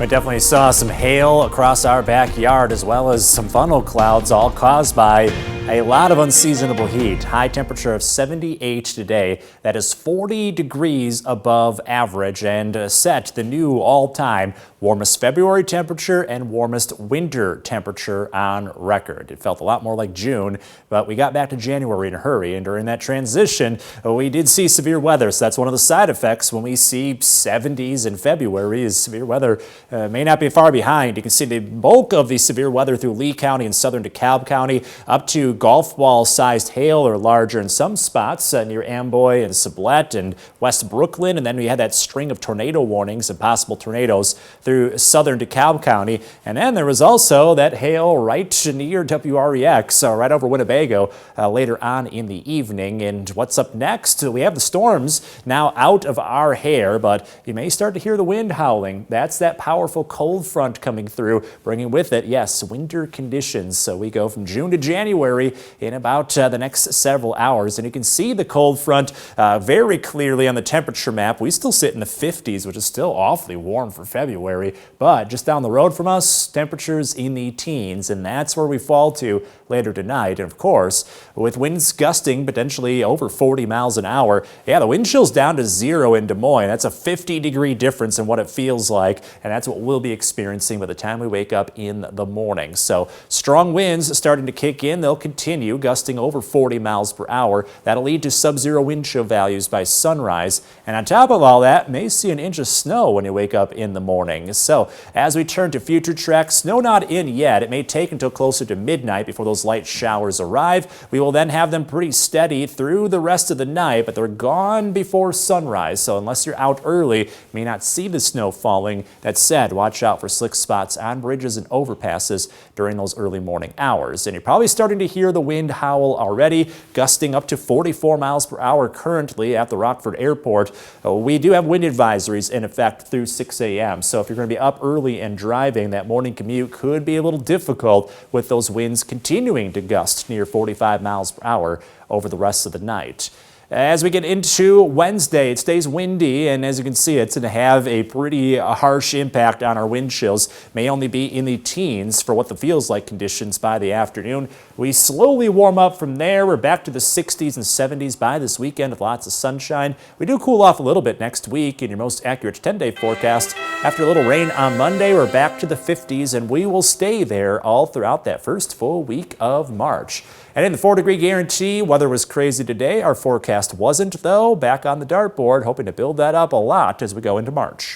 We definitely saw some hail across our backyard as well as some funnel clouds, all caused by a lot of unseasonable heat. High temperature of 78 today. That is 40 degrees above average and set the new all-time warmest February temperature and warmest winter temperature on record. It felt a lot more like June, but we got back to January in a hurry, and during that transition, we did see severe weather. So that's one of the side effects when we see 70s in February is severe weather may not be far behind. You can see the bulk of the severe weather through Lee County and southern DeKalb County, up to golf ball sized hail or larger in some spots near Amboy and Sublette and West Brooklyn. And then we had that string of tornado warnings and possible tornadoes through southern DeKalb County. And then there was also that hail right near WREX, right over Winnebago later on in the evening. And what's up next? We have the storms now out of our hair, but you may start to hear the wind howling. That's that powerful cold front coming through, bringing with it, yes, winter conditions. So we go from June to January in about the next several hours. And you can see the cold front very clearly on the temperature map. We still sit in the 50s, which is still awfully warm for February. But just down the road from us, temperatures in the teens. And that's where we fall to later tonight. And of course, with winds gusting potentially over 40 miles an hour, yeah, the wind chill's down to 0 in Des Moines. That's a 50-degree difference in what it feels like. And that's what we'll be experiencing by the time we wake up in the morning. So strong winds starting to kick in. They'll continue gusting over 40 miles per hour. That'll lead to sub-zero wind chill values by sunrise. And on top of all that, may see an inch of snow when you wake up in the morning. So as we turn to future tracks, snow not in yet. It may take until closer to midnight before those light showers arrive. We will then have them pretty steady through the rest of the night, but they're gone before sunrise. So unless you're out early, you may not see the snow falling. That said, watch out for slick spots on bridges and overpasses during those early morning hours. And you're probably starting to hear the wind howl already, gusting up to 44 miles per hour currently at the Rockford Airport. We do have wind advisories in effect through 6 a.m. So if you're going to be up early and driving, that morning commute could be a little difficult with those winds continuing to gust near 45 miles per hour over the rest of the night. As we get into Wednesday, it stays windy, and as you can see, it's going to have a pretty harsh impact on our wind chills. May only be in the teens for what the feels like conditions by the afternoon. We slowly warm up from there. We're back to the 60s and 70s by this weekend with lots of sunshine. We do cool off a little bit next week in your most accurate 10-day forecast. After a little rain on Monday, we're back to the 50s, and we will stay there all throughout that first full week of March. And in the 4-degree guarantee, weather was crazy today. Our forecast wasn't, though. Back on the dartboard, hoping to build that up a lot as we go into March.